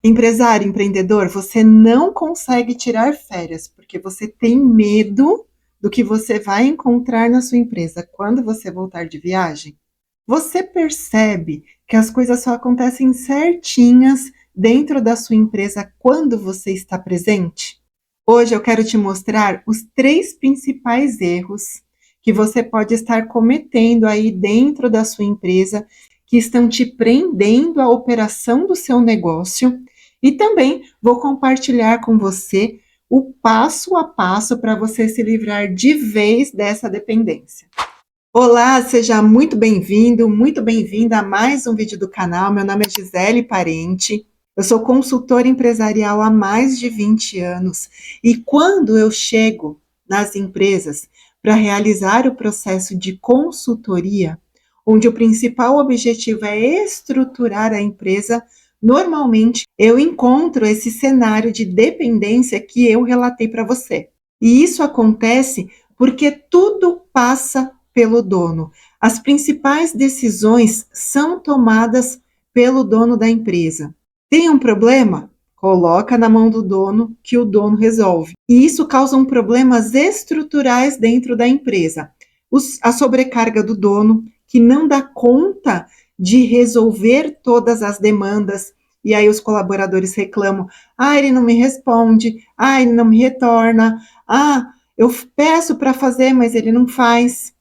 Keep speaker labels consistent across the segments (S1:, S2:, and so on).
S1: Empresário, empreendedor, você não consegue tirar férias, porque você tem medo do que você vai encontrar na sua empresa quando você voltar de viagem. Você percebe que as coisas só acontecem certinhas dentro da sua empresa quando você está presente? Hoje eu quero te mostrar os 3 principais erros que você pode estar cometendo aí dentro da sua empresa, que estão te prendendo à operação do seu negócio, e também vou compartilhar com você o passo a passo para você se livrar de vez dessa dependência. Olá, seja muito bem-vindo, muito bem-vinda a mais um vídeo do canal. Meu nome é Gisele Parente, eu sou consultora empresarial há mais de 20 anos e quando eu chego nas empresas para realizar o processo de consultoria, onde o principal objetivo é estruturar a empresa, normalmente eu encontro esse cenário de dependência que eu relatei para você. E isso acontece porque tudo passa pelo dono. As principais decisões são tomadas pelo dono da empresa. Tem um problema? Coloca na mão do dono que o dono resolve. E isso causa problemas estruturais dentro da empresa. A sobrecarga do dono, que não dá conta de resolver todas as demandas, e aí os colaboradores reclamam: ah, ele não me responde, ah, ele não me retorna, ah, eu peço para fazer, mas ele não faz.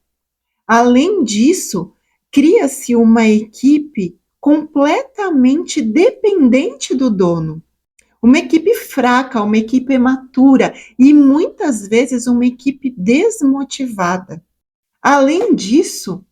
S1: Além disso, cria-se uma equipe completamente dependente do dono. Uma equipe fraca, uma equipe imatura e muitas vezes uma equipe desmotivada. Além disso,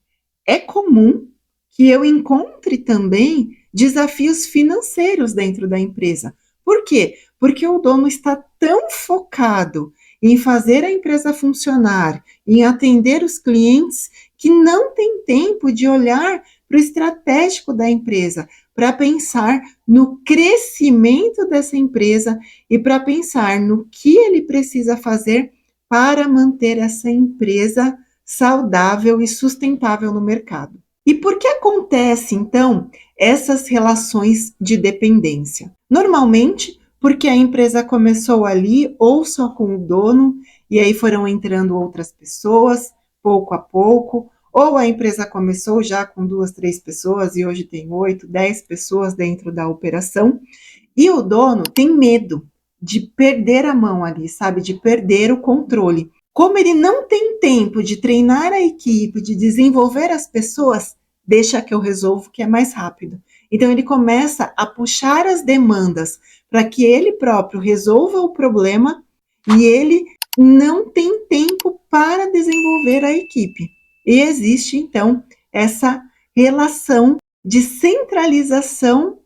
S1: é comum que eu encontre também desafios financeiros dentro da empresa. Por quê? Porque o dono está tão focado em fazer a empresa funcionar, em atender os clientes, que não tem tempo de olhar para o estratégico da empresa, para pensar no crescimento dessa empresa e para pensar no que ele precisa fazer para manter essa empresa saudável e sustentável no mercado. E por que acontece, então, essas relações de dependência? Normalmente, porque a empresa começou ali ou só com o dono, e aí foram entrando outras pessoas, pouco a pouco, ou a empresa começou já com 2, 3 pessoas e hoje tem 8, 10 pessoas dentro da operação, e o dono tem medo de perder a mão ali, sabe? De perder o controle. Como ele não tem tempo de treinar a equipe, de desenvolver as pessoas, deixa que eu resolvo que é mais rápido. Então ele começa a puxar as demandas para que ele próprio resolva o problema e ele não tem tempo para desenvolver a equipe. E existe então essa relação de centralização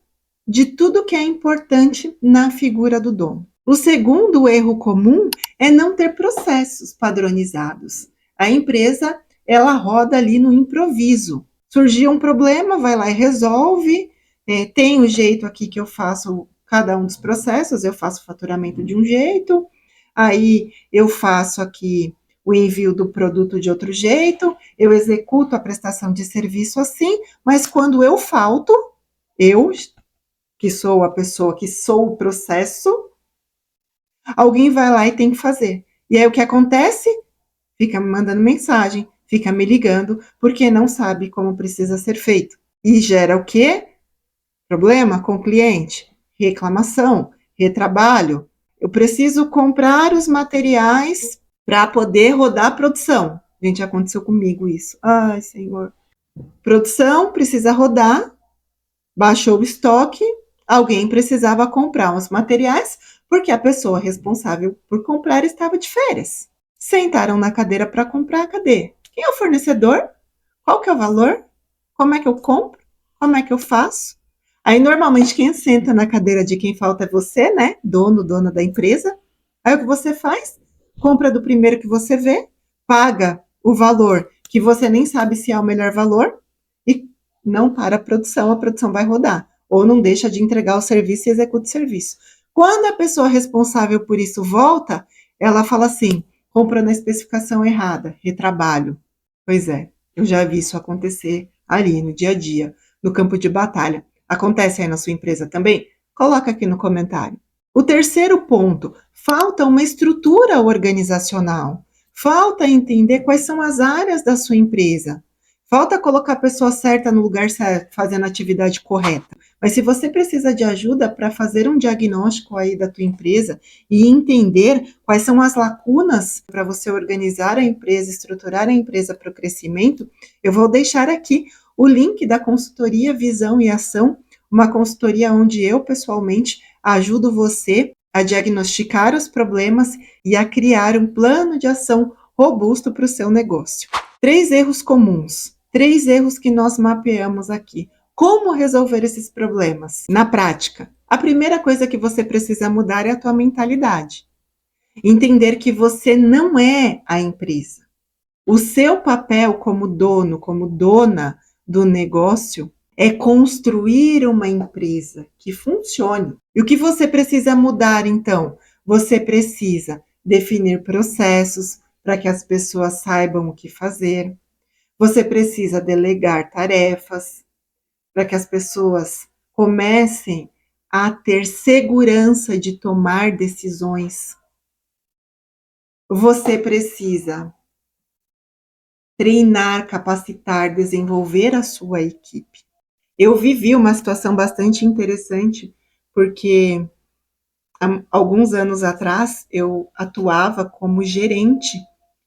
S1: de tudo que é importante na figura do dono. O segundo erro comum é não ter processos padronizados. A empresa, ela roda ali no improviso. Surgiu um problema, vai lá e resolve. Tem o jeito aqui que eu faço cada um dos processos, eu faço faturamento de um jeito, aí eu faço aqui o envio do produto de outro jeito, eu executo a prestação de serviço assim, mas quando eu falto, eu, que sou a pessoa que sou o processo, alguém vai lá e tem que fazer. E aí o que acontece? Fica me mandando mensagem, fica me ligando, porque não sabe como precisa ser feito. E gera o quê? Problema com o cliente, reclamação, retrabalho. Eu preciso comprar os materiais para poder rodar a produção. Gente, aconteceu comigo isso. Ai, Senhor. Produção precisa rodar, baixou o estoque, alguém precisava comprar os materiais porque a pessoa responsável por comprar estava de férias. Sentaram na cadeira para comprar, cadê? Quem é o fornecedor? Qual que é o valor? Como é que eu compro? Como é que eu faço? Aí, normalmente, quem senta na cadeira de quem falta é você, né? Dono, dona da empresa. Aí, o que você faz? Compra do primeiro que você vê, paga o valor que você nem sabe se é o melhor valor e não para a produção vai rodar. Ou não deixa de entregar o serviço e executa o serviço. Quando a pessoa responsável por isso volta, ela fala assim: compra na especificação errada, retrabalho. Pois é, eu já vi isso acontecer ali no dia a dia, no campo de batalha. Acontece aí na sua empresa também? Coloca aqui no comentário. O terceiro ponto, falta uma estrutura organizacional. Falta entender quais são as áreas da sua empresa. Falta colocar a pessoa certa no lugar certo, fazendo a atividade correta. Mas se você precisa de ajuda para fazer um diagnóstico aí da tua empresa e entender quais são as lacunas para você organizar a empresa, estruturar a empresa para o crescimento, eu vou deixar aqui o link da consultoria Visão e Ação, uma consultoria onde eu pessoalmente ajudo você a diagnosticar os problemas e a criar um plano de ação robusto para o seu negócio. 3 erros comuns, 3 erros que nós mapeamos aqui. Como resolver esses problemas? Na prática, a primeira coisa que você precisa mudar é a tua mentalidade. Entender que você não é a empresa. O seu papel como dono, como dona do negócio é construir uma empresa que funcione. E o que você precisa mudar, então? Você precisa definir processos para que as pessoas saibam o que fazer. Você precisa delegar tarefas para que as pessoas comecem a ter segurança de tomar decisões. Você precisa treinar, capacitar, desenvolver a sua equipe. Eu vivi uma situação bastante interessante, porque há alguns anos atrás eu atuava como gerente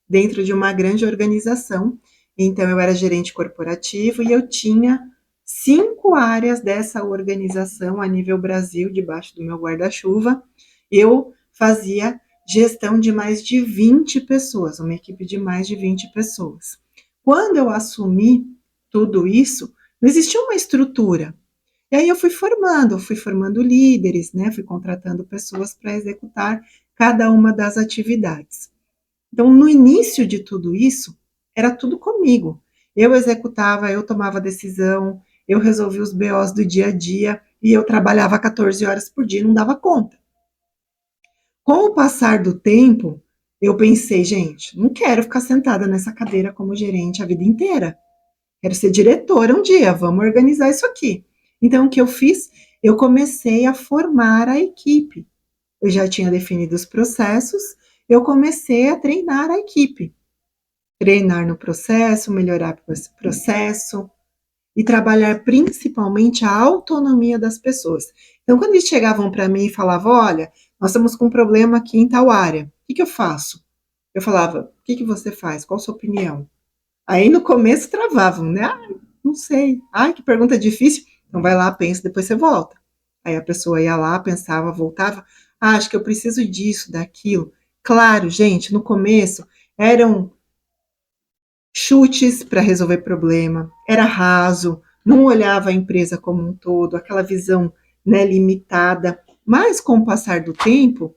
S1: dentro de uma grande organização. Então, eu era gerente corporativo e eu tinha 5 áreas dessa organização a nível Brasil, debaixo do meu guarda-chuva. Eu fazia gestão de mais de 20 pessoas, uma equipe de mais de 20 pessoas. Quando eu assumi tudo isso, não existia uma estrutura. E aí eu fui formando líderes, né? Fui contratando pessoas para executar cada uma das atividades. Então, no início de tudo isso, era tudo comigo. Eu executava, eu tomava decisão, eu resolvia os BOs do dia a dia e eu trabalhava 14 horas por dia, não dava conta. Com o passar do tempo, eu pensei, gente, não quero ficar sentada nessa cadeira como gerente a vida inteira. Quero ser diretora um dia, vamos organizar isso aqui. Então, o que eu fiz? Eu comecei a formar a equipe. Eu já tinha definido os processos, eu comecei a treinar a equipe. Treinar no processo, melhorar esse processo e trabalhar principalmente a autonomia das pessoas. Então, quando eles chegavam para mim e falavam, olha, nós estamos com um problema aqui em tal área, o que eu faço? Eu falava, o que você faz? Qual a sua opinião? Aí no começo travavam, né? Ah, não sei. Ai, que pergunta difícil. Então vai lá, pensa, depois você volta. Aí a pessoa ia lá, pensava, voltava. Ah, acho que eu preciso disso, daquilo. Claro, gente, no começo eram chutes para resolver problema, era raso, não olhava a empresa como um todo, aquela visão, né, limitada. Mas com o passar do tempo,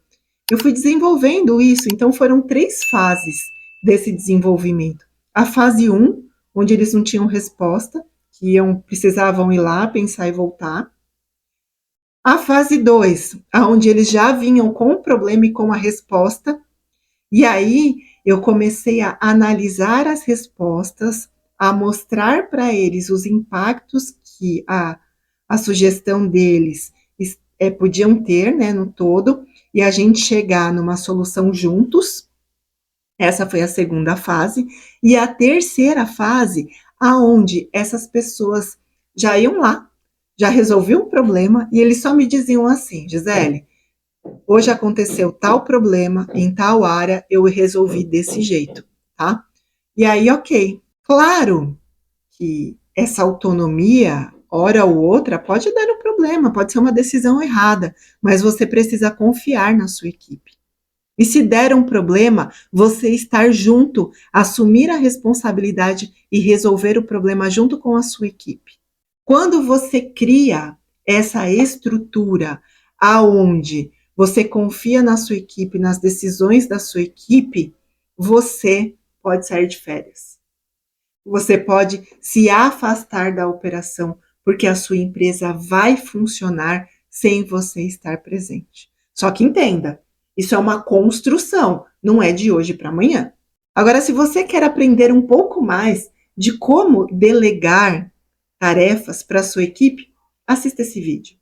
S1: eu fui desenvolvendo isso. Então foram 3 fases desse desenvolvimento. A fase 1, onde eles não tinham resposta, que precisavam ir lá, pensar e voltar. A fase 2, onde eles já vinham com o problema e com a resposta. E aí eu comecei a analisar as respostas, a mostrar para eles os impactos que a sugestão deles podiam ter, né, no todo, e a gente chegar numa solução juntos. Essa foi a segunda fase. E a terceira fase, aonde essas pessoas já iam lá, já resolviam o problema, e eles só me diziam assim, Gisele, hoje aconteceu tal problema em tal área, eu resolvi desse jeito, tá? E aí, ok. Claro que essa autonomia, hora ou outra, pode dar um problema, pode ser uma decisão errada, mas você precisa confiar na sua equipe. E se der um problema, você estar junto, assumir a responsabilidade e resolver o problema junto com a sua equipe. Quando você cria essa estrutura aonde você confia na sua equipe, nas decisões da sua equipe, você pode sair de férias. Você pode se afastar da operação, porque a sua empresa vai funcionar sem você estar presente. Só que entenda, isso é uma construção, não é de hoje para amanhã. Agora, se você quer aprender um pouco mais de como delegar tarefas para a sua equipe, assista esse vídeo.